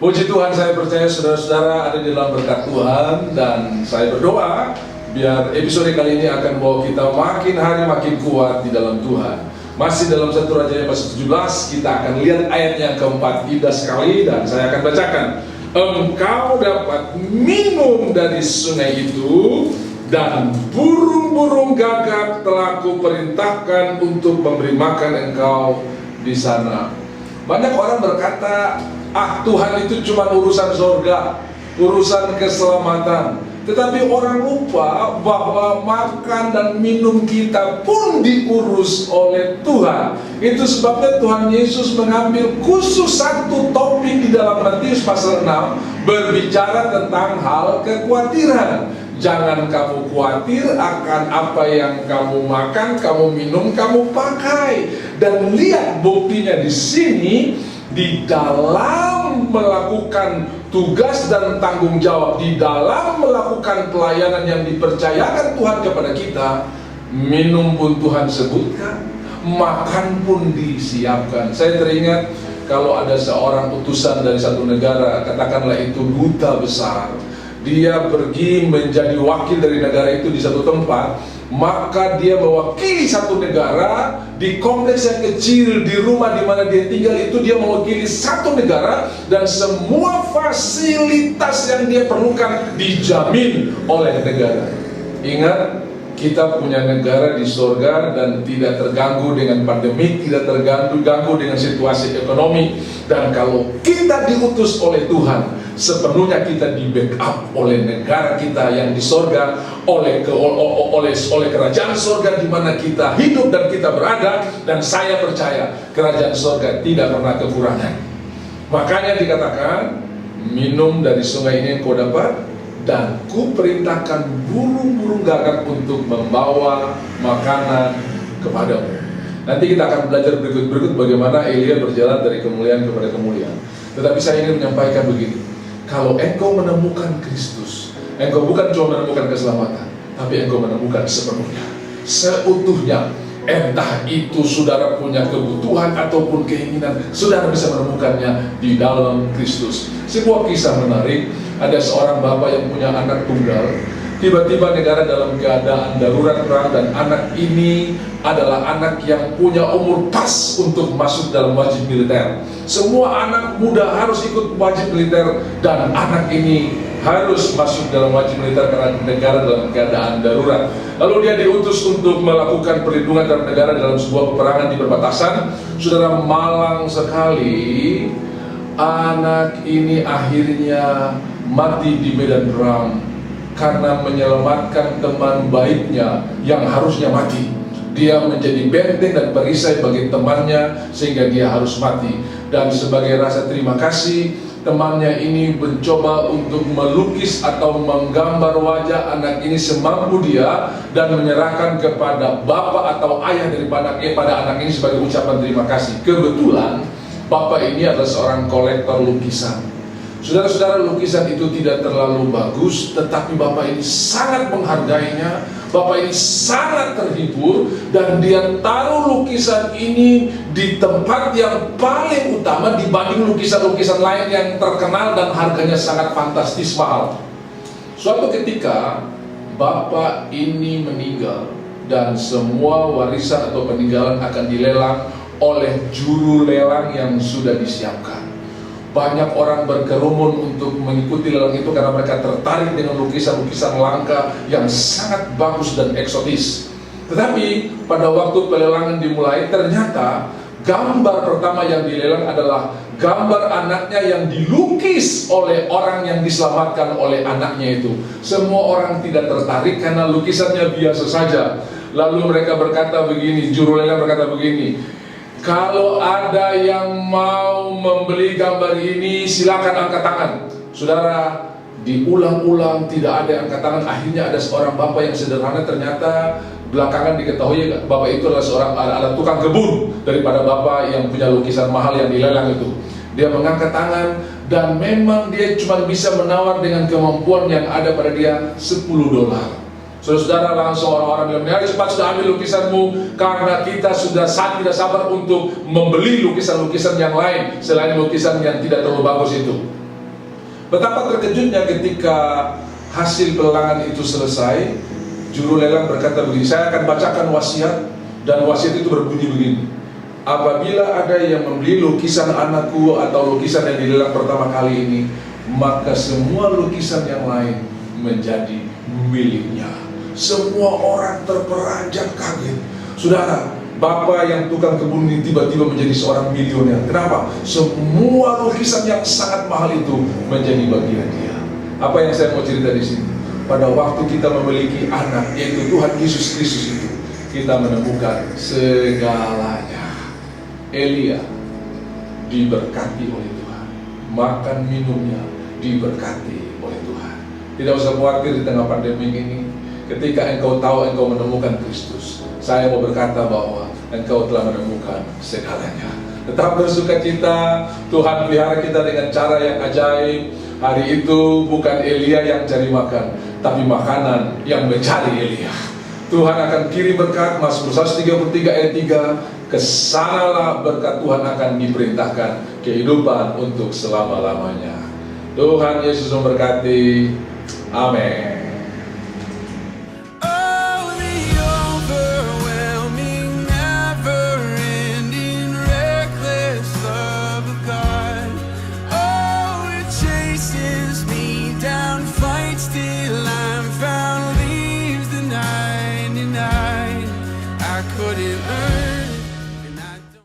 Puji Tuhan, saya percaya saudara-saudara ada di dalam berkat Tuhan. Dan saya berdoa biar episode kali ini akan membawa kita makin hari makin kuat di dalam Tuhan. Masih dalam 1 Raja pasal 17, kita akan lihat ayat yang keempat, indah sekali, dan saya akan bacakan. Engkau dapat minum dari sungai itu, dan burung-burung gagak telah kuperintahkan untuk memberi makan engkau di sana. Banyak orang berkata, Tuhan itu cuma urusan surga, urusan keselamatan. Tetapi orang lupa bahwa makan dan minum kita pun diurus oleh Tuhan. Itu sebabnya Tuhan Yesus mengambil khusus satu topik di dalam Matius pasal 6, berbicara tentang hal kekhawatiran. Jangan kamu khawatir akan apa yang kamu makan, kamu minum, kamu pakai. Dan lihat buktinya di sini, di dalam melakukan tugas dan tanggung jawab, di dalam melakukan pelayanan yang dipercayakan Tuhan kepada kita, minum pun Tuhan sebutkan, makan pun disiapkan. Saya teringat kalau ada seorang utusan dari satu negara, katakanlah itu duta besar, dia pergi menjadi wakil dari negara itu di satu tempat, maka dia mewakili satu negara di kompleks yang kecil, di rumah di mana dia tinggal itu dia mewakili satu negara, dan semua fasilitas yang dia perlukan dijamin oleh negara. Ingat, kita punya negara di surga dan tidak terganggu dengan pandemi, tidak terganggu dengan situasi ekonomi. Dan kalau kita diutus oleh Tuhan, sepenuhnya kita di backup oleh negara kita yang di surga, oleh kerajaan surga di mana kita hidup dan kita berada. Dan saya percaya kerajaan surga tidak pernah kekurangan. Makanya dikatakan, minum dari sungai ini yang kau dapat, dan ku perintahkan burung-burung gagak untuk membawa makanan kepadamu. Nanti kita akan belajar berikut bagaimana Elia berjalan dari kemuliaan kepada kemuliaan. Tetapi saya ingin menyampaikan begini, kalau engkau menemukan Kristus, engkau bukan cuma menemukan keselamatan, tapi engkau menemukan sepenuhnya, seutuhnya. Entah itu saudara punya kebutuhan ataupun keinginan, saudara bisa menemukannya di dalam Kristus. Sebuah kisah menarik, ada seorang bapak yang punya anak tunggal. Tiba-tiba negara dalam keadaan darurat perang, dan anak ini adalah anak yang punya umur pas untuk masuk dalam wajib militer. Semua anak muda harus ikut wajib militer, dan anak ini harus masuk dalam wajib militer karena negara dalam keadaan darurat. Lalu dia diutus untuk melakukan perlindungan terhadap negara dalam sebuah peperangan di perbatasan. Saudara, malang sekali, anak ini akhirnya mati di medan perang karena menyelamatkan teman baiknya yang harusnya mati. Dia menjadi benteng dan perisai bagi temannya sehingga dia harus mati. Dan sebagai rasa terima kasih, temannya ini mencoba untuk melukis atau menggambar wajah anak ini semampu dia, dan menyerahkan kepada bapak atau ayah daripada anak ini sebagai ucapan terima kasih. Kebetulan bapak ini adalah seorang kolektor lukisan. Saudara-saudara, lukisan itu tidak terlalu bagus, tetapi bapak ini sangat menghargainya. Bapak ini sangat terhibur, dan dia taruh lukisan ini di tempat yang paling utama dibanding lukisan-lukisan lain yang terkenal dan harganya sangat fantastis mahal. Suatu ketika bapak ini meninggal, dan semua warisan atau peninggalan akan dilelang oleh juru lelang yang sudah disiapkan. Banyak orang berkerumun untuk mengikuti lelang itu karena mereka tertarik dengan lukisan-lukisan langka yang sangat bagus dan eksotis. Tetapi pada waktu pelelangan dimulai, ternyata gambar pertama yang dilelang adalah gambar anaknya yang dilukis oleh orang yang diselamatkan oleh anaknya itu. Semua orang tidak tertarik karena lukisannya biasa saja. Lalu mereka berkata begini, juru lelang berkata begini, kalau ada yang mau membeli gambar ini, silakan angkat tangan. Saudara, diulang-ulang tidak ada yang angkat tangan. Akhirnya ada seorang bapak yang sederhana, ternyata belakangan diketahui bapak itu adalah tukang kebun daripada bapak yang punya lukisan mahal yang dilelang itu. Dia mengangkat tangan, dan memang dia cuma bisa menawar dengan kemampuan yang ada pada dia $10. Saudara-saudara, langsung orang-orang bilang, "Hari cepat sudah ambil lukisanmu, karena kita sudah tidak sabar untuk membeli lukisan-lukisan yang lain selain lukisan yang tidak terlalu bagus itu." Betapa terkejutnya ketika hasil pelelangan itu selesai, juru lelang berkata begini, saya akan bacakan wasiat, dan wasiat itu berbunyi begini: apabila ada yang membeli lukisan anakku atau lukisan yang dilelang pertama kali ini, maka semua lukisan yang lain menjadi miliknya. Semua orang terperanjat kaget. Saudara, bapak yang tukang kebun ini tiba-tiba menjadi seorang milioner. Kenapa? Semua lukisan yang sangat mahal itu menjadi bagian dia. Apa yang saya mau cerita di sini? Pada waktu kita memiliki anak, yaitu Tuhan Yesus Kristus itu, kita menemukan segalanya. Elia diberkati oleh Tuhan, makan minumnya diberkati oleh Tuhan. Tidak usah khawatir di tengah pandemi ini. Ketika engkau tahu engkau menemukan Kristus, saya mau berkata bahwa engkau telah menemukan segalanya. Tetap bersuka cita, Tuhan pelihara kita dengan cara yang ajaib. Hari itu bukan Elia yang cari makan, tapi makanan yang mencari Elia. Tuhan akan kirim berkat. Mazmur 133 ayat 3, kesanalah berkat Tuhan akan diperintahkan, kehidupan untuk selama-lamanya. Tuhan Yesus memberkati. Amin.